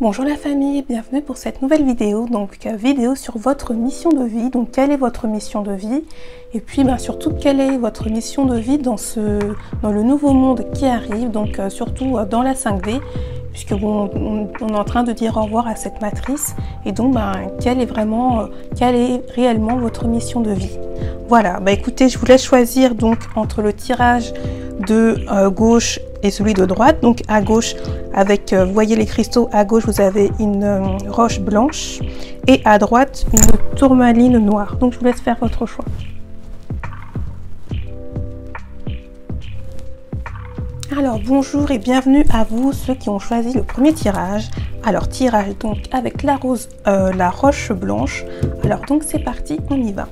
Bonjour la famille, bienvenue pour cette nouvelle vidéo, donc vidéo sur votre mission de vie. Donc quelle est votre mission de vie et puis surtout quelle est votre mission de vie dans le nouveau monde qui arrive, donc surtout dans la 5D, puisque bon, on est en train de dire au revoir à cette matrice et donc quelle est réellement votre mission de vie. Voilà, écoutez, je vous laisse choisir donc entre le tirage de gauche et celui de droite. Donc à gauche, avec vous voyez les cristaux, à gauche vous avez une roche blanche et à droite une tourmaline noire. Donc je vous laisse faire votre choix. Alors bonjour et bienvenue à vous ceux qui ont choisi le premier tirage. Alors tirage donc avec la roche blanche. Alors donc c'est parti, on y va.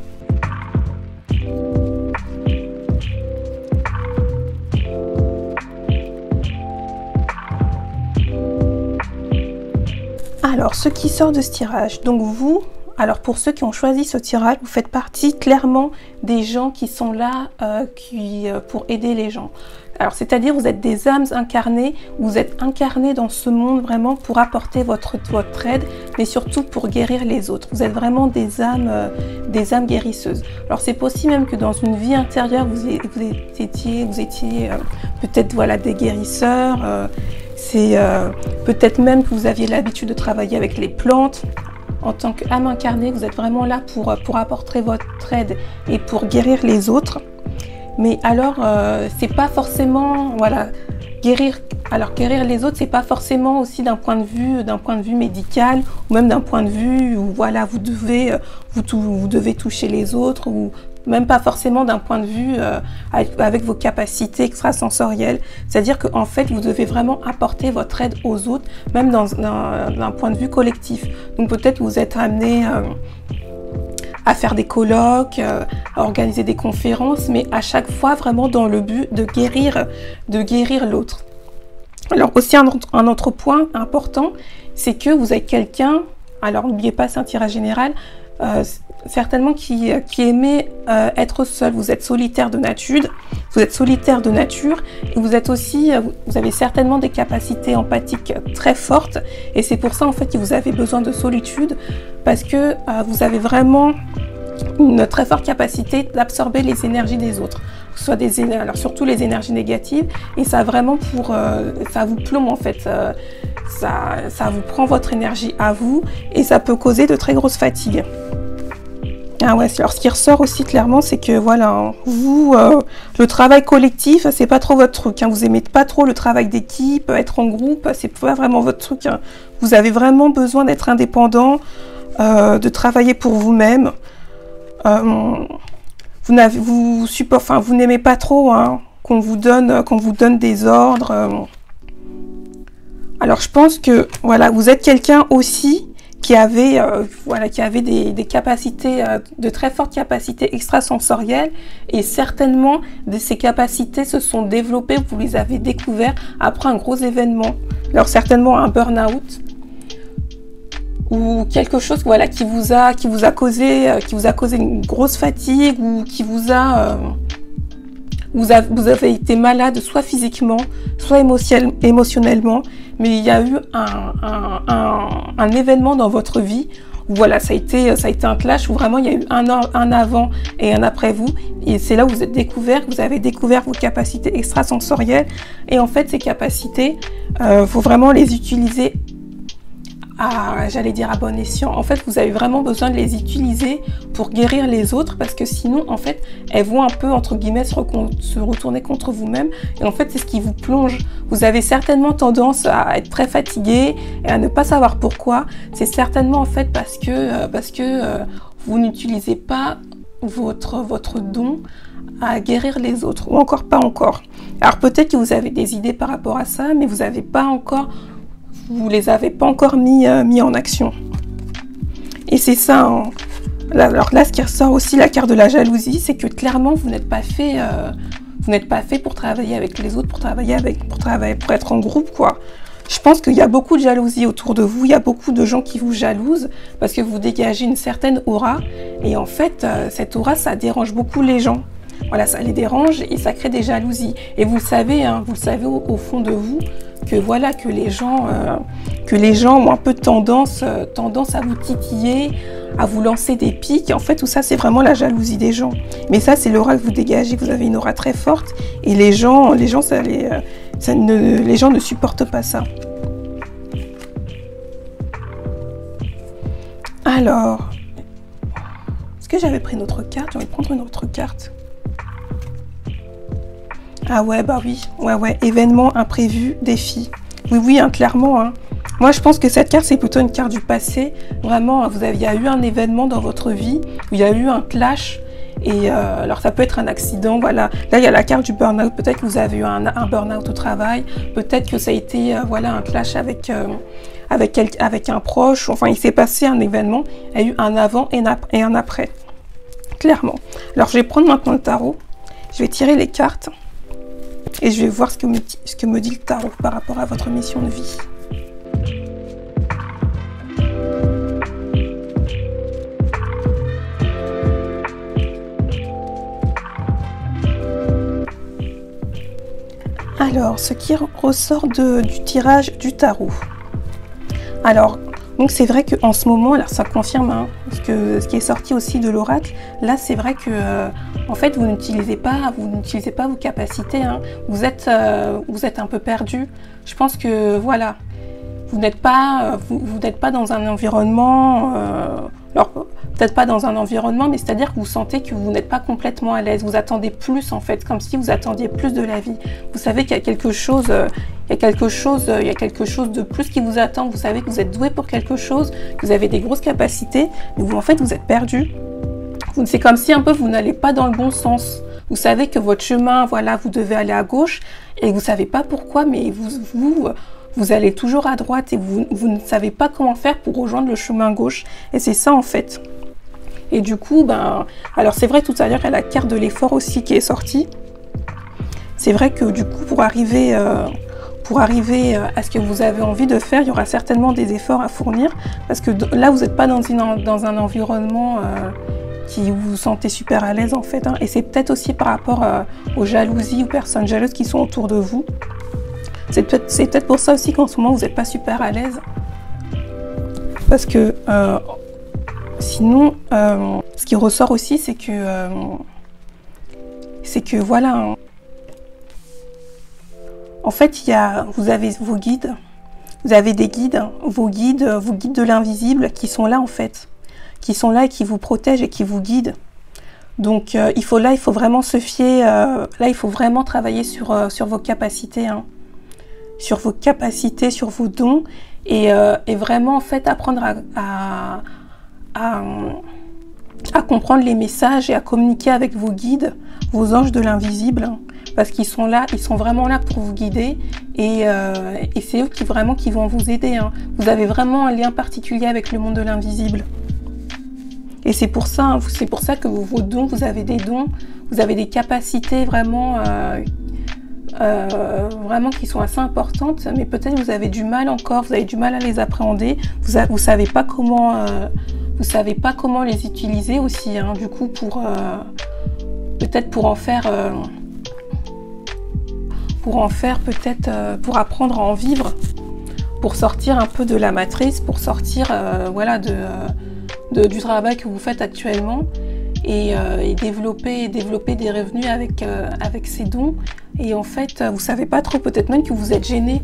Alors, ce qui sort de ce tirage, donc vous, alors pour ceux qui ont choisi ce tirage, vous faites partie clairement des gens qui sont là pour aider les gens. Alors, c'est-à-dire vous êtes des âmes incarnées, vous êtes incarnés dans ce monde vraiment pour apporter votre aide, mais surtout pour guérir les autres. Vous êtes vraiment des âmes guérisseuses. Alors, c'est possible même que dans une vie intérieure, vous étiez peut-être voilà, des guérisseurs. C'est peut-être même que vous aviez l'habitude de travailler avec les plantes. En tant qu'âme incarnée, vous êtes vraiment là pour apporter votre aide et pour guérir les autres. Mais alors, c'est pas forcément, voilà, guérir les autres, c'est pas forcément aussi d'un point de vue médical ou même d'un point de vue où voilà, vous devez toucher les autres ou même pas forcément d'un point de vue avec vos capacités extrasensorielles. C'est-à-dire qu'en fait, vous devez vraiment apporter votre aide aux autres, même d'un point de vue collectif. Donc peut-être vous êtes amené à faire des colloques, à organiser des conférences, mais à chaque fois vraiment dans le but de guérir l'autre. Alors aussi un autre point important, c'est que vous êtes quelqu'un, alors n'oubliez pas, c'est un tirage général, certainement qui aimait être seul. Vous êtes solitaire de nature, et vous êtes aussi, vous avez certainement des capacités empathiques très fortes, et c'est pour ça en fait que vous avez besoin de solitude, parce que vous avez vraiment une très forte capacité d'absorber les énergies des autres, que ce soit alors surtout les énergies négatives, et ça vraiment ça vous plombe en fait. Ça vous prend votre énergie à vous et ça peut causer de très grosses fatigues. Ah ouais, alors ce qui ressort aussi clairement, c'est que voilà, vous, le travail collectif, c'est pas trop votre truc. Vous aimez pas trop le travail d'équipe, être en groupe, c'est pas vraiment votre truc. Vous avez vraiment besoin d'être indépendant, de travailler pour vous-même. Vous n'aimez pas trop qu'on vous donne des ordres. Alors je pense que voilà, vous êtes quelqu'un aussi qui avait des capacités, de très fortes capacités extrasensorielles, et certainement ces capacités se sont développées, vous les avez découvertes après un gros événement. Alors certainement un burn-out ou quelque chose voilà, qui vous a causé une grosse fatigue, ou qui vous avez été malade soit physiquement, soit émotionnellement, mais il y a eu un événement dans votre vie où voilà, ça a été un clash, où vraiment il y a eu un avant et un après vous, et c'est là où vous avez découvert vos capacités extrasensorielles, et en fait ces capacités, faut vraiment les utiliser j'allais dire à bon escient. En fait, vous avez vraiment besoin de les utiliser pour guérir les autres, parce que sinon, en fait, elles vont un peu, entre guillemets, se retourner contre vous-même. Et en fait, c'est ce qui vous plonge. Vous avez certainement tendance à être très fatigué et à ne pas savoir pourquoi. C'est certainement, en fait, parce que vous n'utilisez pas votre don à guérir les autres, ou encore pas encore. Alors, peut-être que vous avez des idées par rapport à ça, mais vous les avez pas encore mis en action. Et c'est ça. Alors là, ce qui ressort aussi, la carte de la jalousie, c'est que clairement, vous n'êtes pas fait pour travailler avec les autres, pour être en groupe, quoi. Je pense qu'il y a beaucoup de jalousie autour de vous. Il y a beaucoup de gens qui vous jalousent parce que vous dégagez une certaine aura. Et en fait, cette aura, ça dérange beaucoup les gens. Voilà, ça les dérange et ça crée des jalousies. Et vous le savez, au fond de vous, que voilà, que les gens ont un peu tendance à vous titiller, à vous lancer des pics. En fait, tout ça, c'est vraiment la jalousie des gens. Mais ça, c'est l'aura que vous dégagez. Vous avez une aura très forte et les gens ne supportent pas ça. Alors, est-ce que j'avais pris une autre carte? Je vais prendre une autre carte. Ah ouais, bah oui, ouais, événement imprévu, défi. Oui, hein, clairement. Hein. Moi, je pense que cette carte, c'est plutôt une carte du passé. Vraiment, il y a eu un événement dans votre vie où il y a eu un clash. Et alors, ça peut être un accident, voilà. Là, il y a la carte du burn-out. Peut-être que vous avez eu un burn-out au travail. Peut-être que ça a été, voilà, un clash avec un proche. Enfin, il s'est passé un événement. Il y a eu un avant et un après. Clairement. Alors, je vais prendre maintenant le tarot. Je vais tirer les cartes. Et je vais voir ce que me dit le tarot par rapport à votre mission de vie. Alors, ce qui ressort du tirage du tarot. Alors, donc c'est vrai qu'en ce moment, alors ça confirme hein, ce qui est sorti aussi de l'oracle. Là, c'est vrai que en fait, vous n'utilisez pas vos capacités. Hein. Vous êtes un peu perdu. Je pense que voilà, vous n'êtes pas dans un environnement. Alors peut-être pas dans un environnement, mais c'est-à-dire que vous sentez que vous n'êtes pas complètement à l'aise. Vous attendez plus en fait, comme si vous attendiez plus de la vie. Vous savez qu'il y a quelque chose. Il y a quelque chose de plus qui vous attend. Vous savez que vous êtes doué pour quelque chose, que vous avez des grosses capacités, mais vous, en fait, vous êtes perdu. C'est comme si un peu vous n'allez pas dans le bon sens. Vous savez que votre chemin, voilà, vous devez aller à gauche et vous ne savez pas pourquoi, mais vous allez toujours à droite et vous ne savez pas comment faire pour rejoindre le chemin gauche. Et c'est ça, en fait. Et du coup, alors c'est vrai, tout à l'heure, il y a la carte de l'effort aussi qui est sortie. C'est vrai que du coup, pour arriver à ce que vous avez envie de faire, il y aura certainement des efforts à fournir parce que là, vous n'êtes pas dans un environnement qui vous sentez super à l'aise en fait. Hein. Et c'est peut-être aussi par rapport aux jalousies ou personnes jalouses qui sont autour de vous. C'est peut-être pour ça aussi qu'en ce moment, vous n'êtes pas super à l'aise. Parce que sinon, ce qui ressort aussi, c'est que voilà... Hein, en fait, vous avez vos guides, vous avez des guides, vos guides de l'invisible qui sont là en fait, qui sont là et qui vous protègent et qui vous guident. Donc il faut vraiment se fier, là il faut vraiment travailler sur vos capacités, hein, sur vos capacités, sur vos dons et vraiment en fait apprendre à comprendre les messages et à communiquer avec vos guides, vos anges de l'invisible. Hein. Parce qu'ils sont là, ils sont vraiment là pour vous guider et c'est eux qui vont vous aider. Hein. Vous avez vraiment un lien particulier avec le monde de l'invisible. Et c'est pour ça, hein, que vos dons, vous avez des dons, vous avez des capacités vraiment qui sont assez importantes, mais peut-être vous avez du mal encore, vous avez du mal à les appréhender, vous savez pas comment les utiliser aussi. Hein, du coup, peut-être pour en faire peut-être pour apprendre à en vivre, pour sortir un peu de la matrice, pour sortir voilà, du travail que vous faites actuellement et développer des revenus avec ces dons. Et en fait, vous savez pas trop, peut-être même que vous êtes gêné,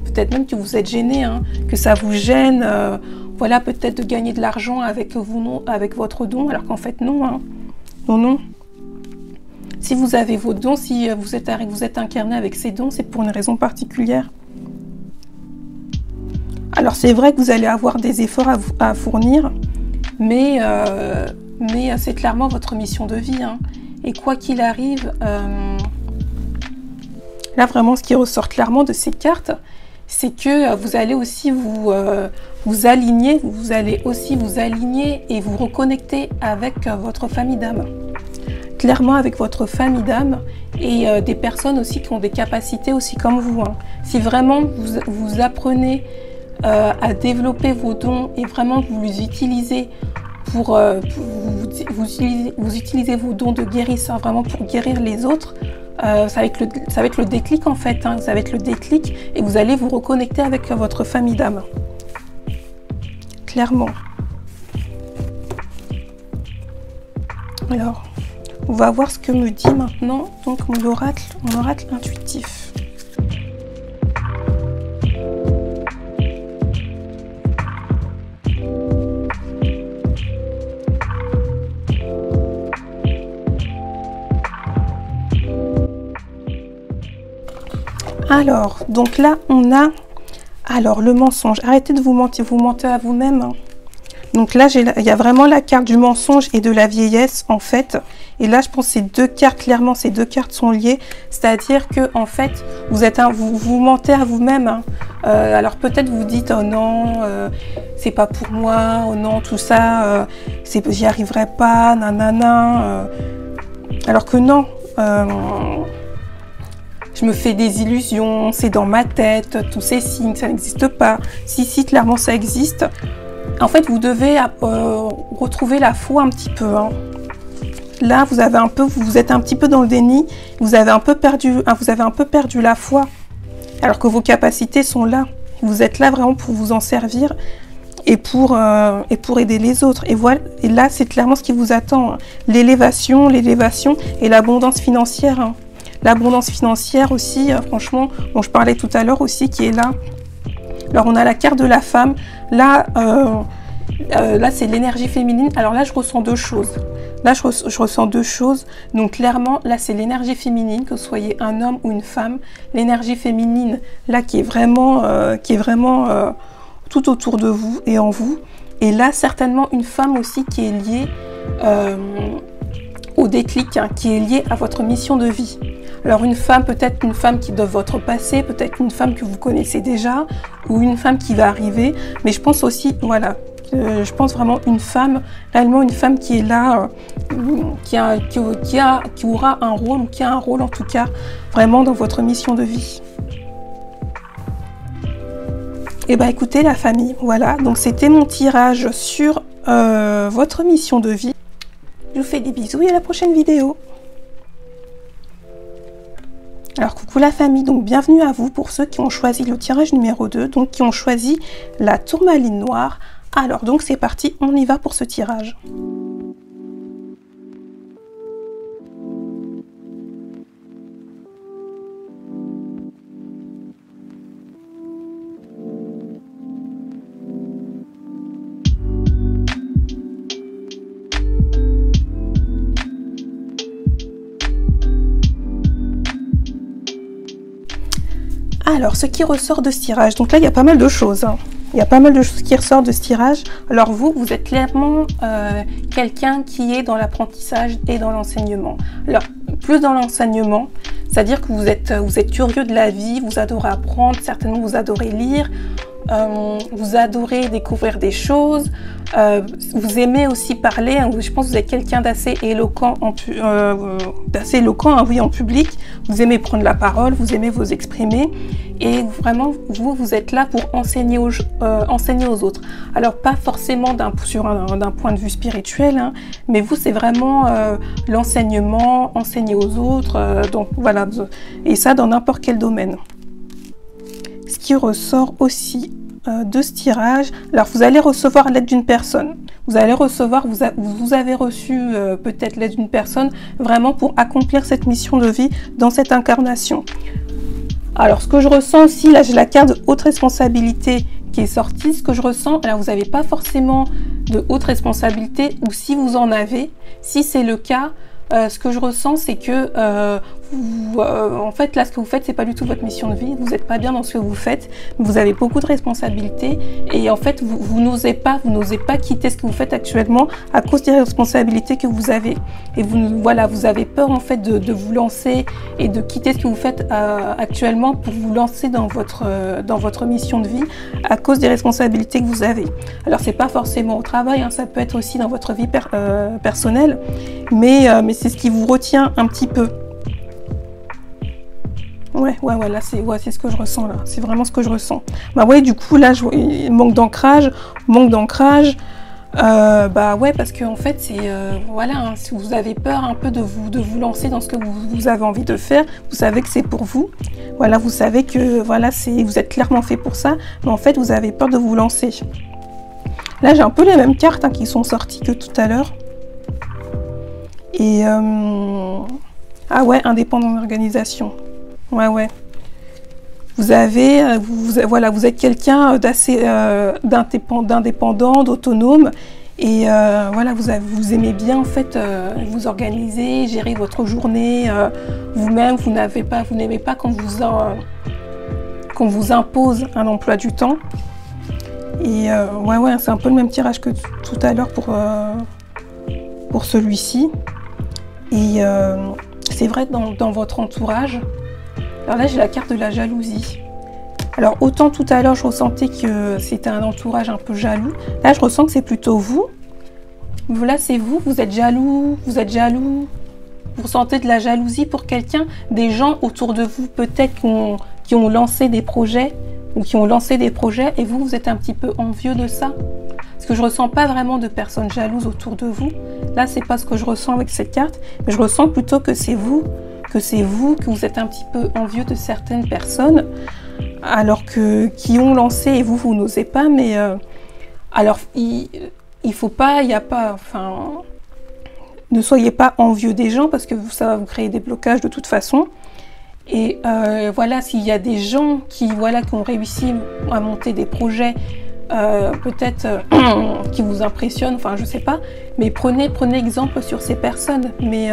hein, que ça vous gêne, voilà, peut-être de gagner de l'argent avec votre don, alors qu'en fait non, hein. Non. Si vous avez vos dons, si vous êtes incarné avec ces dons, c'est pour une raison particulière. Alors c'est vrai que vous allez avoir des efforts à fournir, mais c'est clairement votre mission de vie. Hein. Et quoi qu'il arrive, là vraiment ce qui ressort clairement de ces cartes, c'est que vous allez aussi vous aligner, vous allez aussi vous aligner et vous reconnecter avec votre famille d'âme. Clairement avec votre famille d'âme et des personnes aussi qui ont des capacités aussi comme vous. Hein. Si vraiment vous apprenez à développer vos dons et vraiment vous les utilisez vous utilisez vos dons de guérisseur vraiment pour guérir les autres, ça va être le déclic en fait, hein, ça va être le déclic et vous allez vous reconnecter avec votre famille d'âme. Clairement. Alors, on va voir ce que me dit maintenant donc mon oracle intuitif. Alors, donc là, on a... Alors, le mensonge. Arrêtez de vous mentir, vous mentez à vous-même. Hein. Donc là, il y a vraiment la carte du mensonge et de la vieillesse, en fait. Et là, je pense que ces deux cartes, clairement, ces deux cartes sont liées. C'est-à-dire que, en fait, vous mentez à vous-même. Hein. Alors peut-être vous dites, oh non, c'est pas pour moi, oh non, tout ça, j'y arriverai pas, nanana. Alors que non. Je me fais des illusions, c'est dans ma tête, tous ces signes, ça n'existe pas. Si, clairement, ça existe. En fait, vous devez retrouver la foi un petit peu. Hein. Là, vous êtes un petit peu dans le déni, vous avez un peu perdu la foi, alors que vos capacités sont là. Vous êtes là vraiment pour vous en servir et pour aider les autres. Et voilà. Et là, c'est clairement ce qui vous attend. Hein. L'élévation et l'abondance financière. Hein. L'abondance financière aussi, franchement, dont je parlais tout à l'heure aussi, qui est là. Alors, on a la carte de la femme. Là, là c'est l'énergie féminine. Alors là, je ressens deux choses. Là, je ressens deux choses. Donc, clairement, là, c'est l'énergie féminine, que vous soyez un homme ou une femme. L'énergie féminine, là, qui est vraiment tout autour de vous et en vous. Et là, certainement, une femme aussi qui est liée au déclic, hein, qui est liée à votre mission de vie. Alors une femme, peut-être une femme qui est de votre passé, peut-être une femme que vous connaissez déjà, ou une femme qui va arriver. Mais je pense aussi, voilà, je pense vraiment une femme, réellement une femme qui est là, qui aura un rôle, ou qui a un rôle en tout cas, vraiment dans votre mission de vie. Et bien écoutez la famille, voilà, donc c'était mon tirage sur votre mission de vie. Je vous fais des bisous et à la prochaine vidéo. Alors coucou la famille, donc bienvenue à vous pour ceux qui ont choisi le tirage numéro 2, donc qui ont choisi la tourmaline noire. Alors donc c'est parti, on y va pour ce tirage. Alors, ce qui ressort de ce tirage, donc là, il y a pas mal de choses. Hein. Il y a pas mal de choses qui ressortent de ce tirage. Alors vous êtes clairement quelqu'un qui est dans l'apprentissage et dans l'enseignement. Alors, plus dans l'enseignement, c'est-à-dire que vous êtes curieux de la vie, vous adorez apprendre, certainement vous adorez lire, vous adorez découvrir des choses, vous aimez aussi parler, hein, je pense que vous êtes quelqu'un d'assez éloquent, oui, en public, vous aimez prendre la parole, vous aimez vous exprimer et vraiment vous êtes là pour enseigner aux autres. Alors pas forcément d'un point de vue spirituel, hein, mais vous c'est vraiment l'enseignement, enseigner aux autres, donc voilà, et ça dans n'importe quel domaine. Ce qui ressort aussi de ce tirage, alors vous allez recevoir l'aide d'une personne, vous avez reçu peut-être l'aide d'une personne vraiment pour accomplir cette mission de vie dans cette incarnation. Alors ce que je ressens aussi, là j'ai la carte de haute responsabilité qui est sortie, ce que je ressens, alors vous n'avez pas forcément de haute responsabilité, ou si vous en avez, si c'est le cas, ce que je ressens c'est que en fait là ce que vous faites c'est pas du tout votre mission de vie, vous n'êtes pas bien dans ce que vous faites, vous avez beaucoup de responsabilités et en fait vous n'osez pas quitter ce que vous faites actuellement à cause des responsabilités que vous avez et vous avez peur en fait de vous lancer et de quitter ce que vous faites actuellement pour vous lancer dans votre mission de vie à cause des responsabilités que vous avez. Alors c'est pas forcément au travail, hein, ça peut être aussi dans votre vie personnelle, mais c'est ce qui vous retient un petit peu. Ouais, là c'est ce que je ressens là, c'est vraiment ce que je ressens. Bah ouais, du coup là, manque d'ancrage, Bah ouais, parce que en fait, c'est voilà, hein, si vous avez peur un peu de vous lancer dans ce que vous avez envie de faire, vous savez que c'est pour vous. Voilà, vous savez que voilà, vous êtes clairement fait pour ça, mais en fait, vous avez peur de vous lancer. Là, j'ai un peu les mêmes cartes hein, qui sont sorties que tout à l'heure. Et ah ouais, indépendant d'organisation. Ouais. Voilà, vous êtes quelqu'un d'assez d'indépendant, d'autonome, et voilà, vous aimez bien en fait vous organiser, gérer votre journée vous-même. Vous n'aimez pas qu'on vous impose un emploi du temps. Et ouais, c'est un peu le même tirage que tout à l'heure pour celui-ci. Et c'est vrai dans votre entourage. Alors là, j'ai la carte de la jalousie. Alors autant tout à l'heure, je ressentais que c'était un entourage un peu jaloux. Là, je ressens que c'est plutôt vous. Là, c'est vous êtes jaloux, vous ressentez de la jalousie pour quelqu'un, des gens autour de vous peut-être qui ont lancé des projets et vous êtes un petit peu envieux de ça. Parce que je ressens pas vraiment de personnes jalouses autour de vous. Là, c'est pas ce que je ressens avec cette carte, mais je ressens plutôt que c'est vous, que vous êtes un petit peu envieux de certaines personnes, alors qui ont lancé et vous n'osez pas. Mais alors, ne soyez pas envieux des gens parce que ça va vous créer des blocages de toute façon. Et voilà, s'il y a des gens qui ont réussi à monter des projets, peut-être qui vous impressionnent, enfin je sais pas, mais prenez exemple sur ces personnes, mais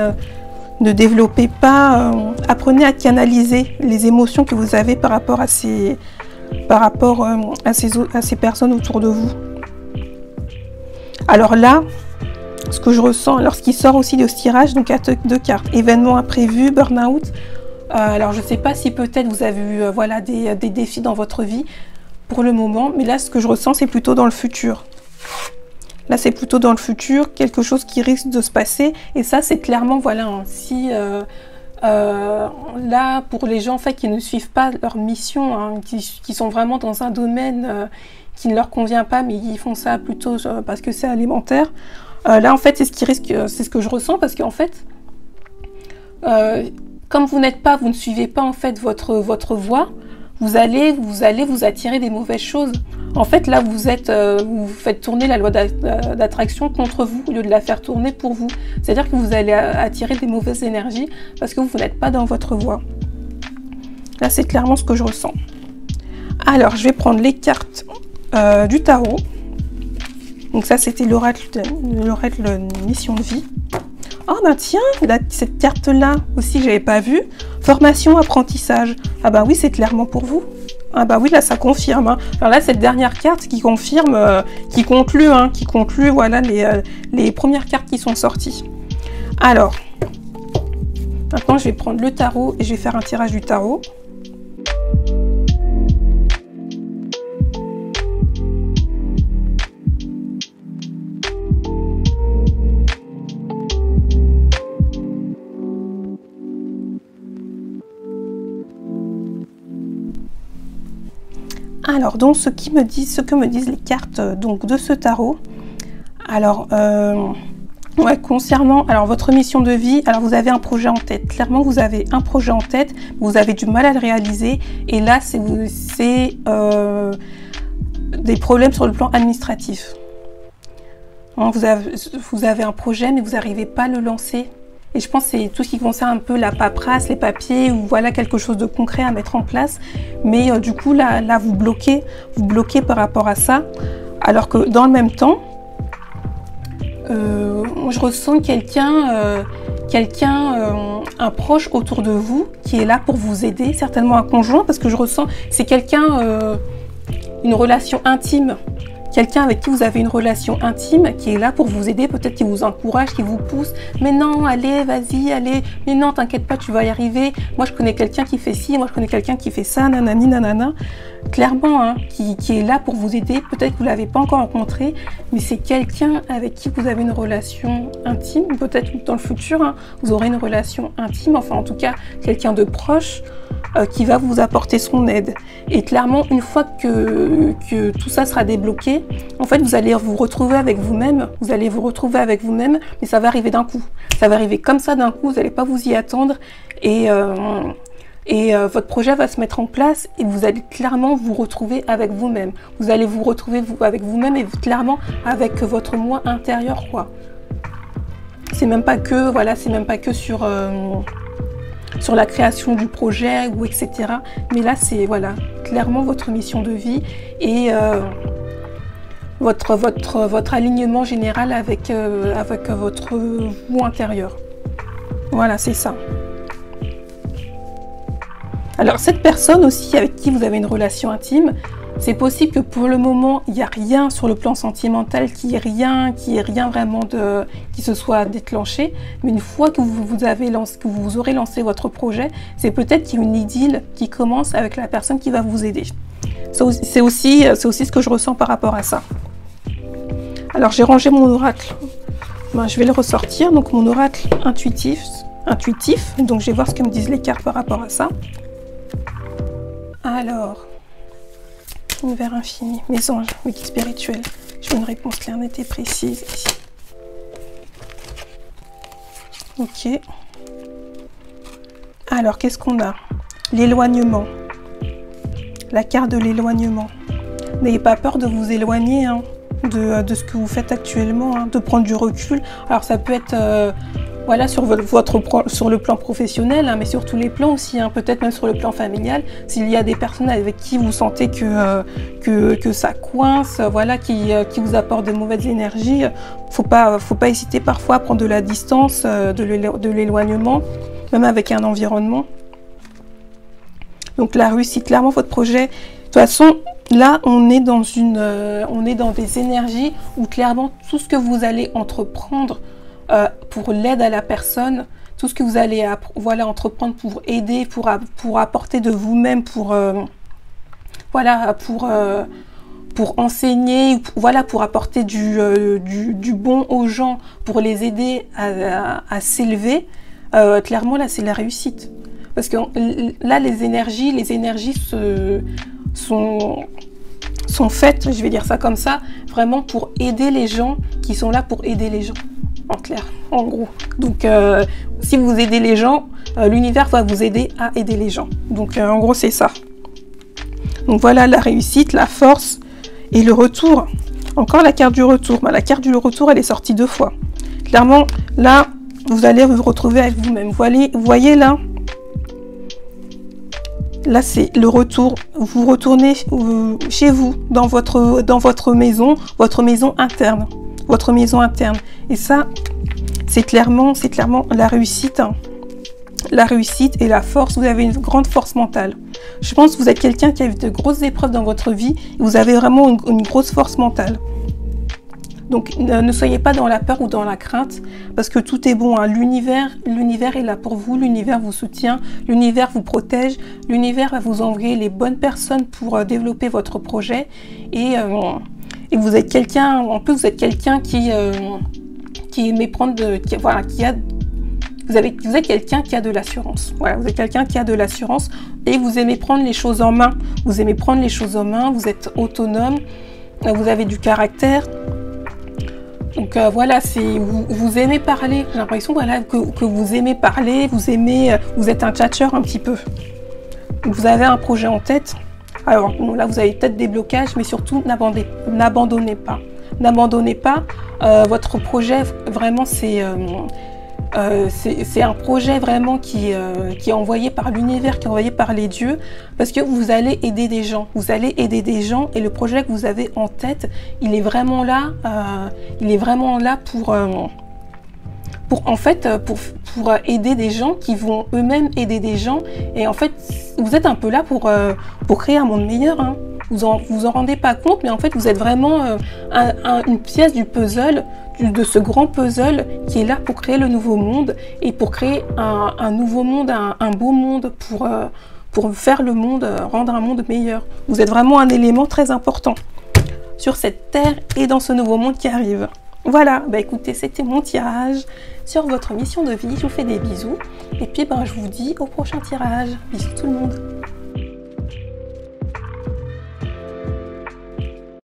ne développez pas, apprenez à canaliser les émotions que vous avez par rapport à ces personnes autour de vous. Alors là, ce que je ressens, alors ce qui sort aussi de ce tirage, donc à deux cartes, événements imprévus, burn-out. Alors je ne sais pas si peut-être vous avez eu des défis dans votre vie pour le moment, mais là ce que je ressens c'est plutôt dans le futur. Là c'est plutôt dans le futur, quelque chose qui risque de se passer, et ça c'est clairement si là pour les gens en fait qui ne suivent pas leur mission, hein, qui sont vraiment dans un domaine qui ne leur convient pas, mais ils font ça plutôt parce que c'est alimentaire. Là en fait c'est ce que je ressens, parce qu'en fait comme vous ne suivez pas en fait votre voie, vous allez vous attirer des mauvaises choses. En fait, là, vous faites tourner la loi d'attraction contre vous au lieu de la faire tourner pour vous. C'est-à-dire que vous allez attirer des mauvaises énergies parce que vous n'êtes pas dans votre voie. Là, c'est clairement ce que je ressens. Alors, je vais prendre les cartes du tarot. Donc ça, c'était l'oracle mission de vie. Oh ben tiens, cette carte-là aussi que j'avais pas vue. Formation, apprentissage. Ah ben oui, c'est clairement pour vous. Ah bah oui, là ça confirme. Hein. Alors là, cette dernière carte qui confirme, qui conclut voilà les premières cartes qui sont sorties. Alors, maintenant je vais prendre le tarot et je vais faire un tirage du tarot. Alors, donc, ce que me disent les cartes donc de ce tarot. Alors, concernant votre mission de vie, alors vous avez un projet en tête. Clairement, vous avez un projet en tête, vous avez du mal à le réaliser. Et là, c'est des problèmes sur le plan administratif. Hein, vous avez un projet, mais vous n'arrivez pas à le lancer. Et je pense que c'est tout ce qui concerne un peu la paperasse, les papiers, ou voilà quelque chose de concret à mettre en place. Mais du coup, là vous bloquez par rapport à ça. Alors que dans le même temps, je ressens un proche autour de vous qui est là pour vous aider, certainement un conjoint, parce que je ressens c'est quelqu'un, une relation intime. Quelqu'un avec qui vous avez une relation intime, qui est là pour vous aider, peut-être qui vous encourage, qui vous pousse. Mais non, allez, vas-y, allez. Mais non, t'inquiète pas, tu vas y arriver. Moi, je connais quelqu'un qui fait ci, moi, je connais quelqu'un qui fait ça, nanani, nanana. clairement, hein, qui est là pour vous aider. Peut-être que vous ne l'avez pas encore rencontré, mais c'est quelqu'un avec qui vous avez une relation intime. Peut-être dans le futur, hein, vous aurez une relation intime, enfin en tout cas, quelqu'un de proche qui va vous apporter son aide. Et clairement, une fois que tout ça sera débloqué, en fait, vous allez vous retrouver avec vous-même. Vous allez vous retrouver avec vous-même, mais ça va arriver d'un coup. Ça va arriver comme ça d'un coup, vous n'allez pas vous y attendre. Et votre projet va se mettre en place et vous allez clairement vous retrouver avec vous-même. Vous allez vous retrouver avec vous-même et clairement avec votre moi intérieur, quoi. C'est même pas que, voilà, c'est même pas que sur la création du projet ou etc. Mais là, c'est voilà, clairement votre mission de vie et votre alignement général avec votre vous intérieur. Voilà, c'est ça. Alors cette personne aussi avec qui vous avez une relation intime, c'est possible que pour le moment il n'y a rien sur le plan sentimental, qu'il n'y ait rien vraiment qui se soit déclenché, mais une fois que vous aurez lancé votre projet, c'est peut-être qu'il y a une idylle qui commence avec la personne qui va vous aider. C'est aussi ce que je ressens par rapport à ça. Alors j'ai rangé mon oracle, je vais le ressortir, donc mon oracle intuitif, donc je vais voir ce que me disent les cartes par rapport à ça. Alors, univers infini, mes anges, mes guides spirituels, je veux une réponse claire, nette et précise ici. Ok. Alors, qu'est-ce qu'on a? L'éloignement. La carte de l'éloignement. N'ayez pas peur de vous éloigner hein, de ce que vous faites actuellement, hein, de prendre du recul. Alors, ça peut être... voilà, sur le plan professionnel, hein, mais sur tous les plans aussi, hein, peut-être même sur le plan familial, s'il y a des personnes avec qui vous sentez que ça coince, voilà, qui vous apportent de mauvaises énergies, faut pas hésiter parfois à prendre de la distance, de l'éloignement, même avec un environnement. Donc la réussite, clairement votre projet, de toute façon, là on est dans des énergies où clairement tout ce que vous allez entreprendre, pour l'aide à la personne, tout ce que vous allez entreprendre pour aider, pour apporter de vous-même, pour enseigner, pour apporter du bon aux gens, pour les aider à s'élever, clairement là c'est la réussite. Parce que là les énergies sont faites, je vais dire ça comme ça, vraiment pour aider les gens qui sont là pour aider les gens. En clair, en gros. Donc, si vous aidez les gens, l'univers va vous aider à aider les gens. Donc, en gros, c'est ça. Donc, voilà la réussite, la force et le retour. Encore la carte du retour. La carte du retour, elle est sortie 2 fois. Clairement, là, vous allez vous retrouver avec vous-même. Vous voyez là, là, c'est le retour. Vous retournez chez vous, dans votre maison interne. Votre maison interne. Et ça, c'est clairement la réussite. Hein. La réussite et la force. Vous avez une grande force mentale. Je pense que vous êtes quelqu'un qui a eu de grosses épreuves dans votre vie. Et vous avez vraiment une grosse force mentale. Donc, ne soyez pas dans la peur ou dans la crainte. Parce que tout est bon. Hein. L'univers est là pour vous. L'univers vous soutient. L'univers vous protège. L'univers va vous envoyer les bonnes personnes pour développer votre projet. Et vous êtes quelqu'un, en plus vous êtes quelqu'un qui aimait prendre vous êtes quelqu'un qui a de l'assurance. Voilà, vous êtes quelqu'un qui a de l'assurance et vous aimez prendre les choses en main. Vous aimez prendre les choses en main, vous êtes autonome, vous avez du caractère. Donc voilà, vous aimez parler. J'ai l'impression voilà, que vous aimez parler, vous êtes un tchatcheur un petit peu. Vous avez un projet en tête. Alors bon, là, vous avez peut-être des blocages, mais surtout, n'abandonnez pas. N'abandonnez pas. Votre projet, vraiment, c'est un projet vraiment qui est envoyé par l'univers, qui est envoyé par les dieux, parce que vous allez aider des gens. Vous allez aider des gens et le projet que vous avez en tête, il est vraiment là pour aider des gens qui vont eux-mêmes aider des gens. Et en fait, vous êtes un peu là pour créer un monde meilleur. Hein. Vous en rendez pas compte, mais en fait, vous êtes vraiment une pièce du puzzle, de ce grand puzzle qui est là pour créer le nouveau monde et pour créer un nouveau monde, un beau monde pour pour faire le monde, rendre un monde meilleur. Vous êtes vraiment un élément très important sur cette terre et dans ce nouveau monde qui arrive. Voilà, bah écoutez, c'était mon tirage sur votre mission de vie. Je vous fais des bisous et puis je vous dis au prochain tirage. Bisous tout le monde.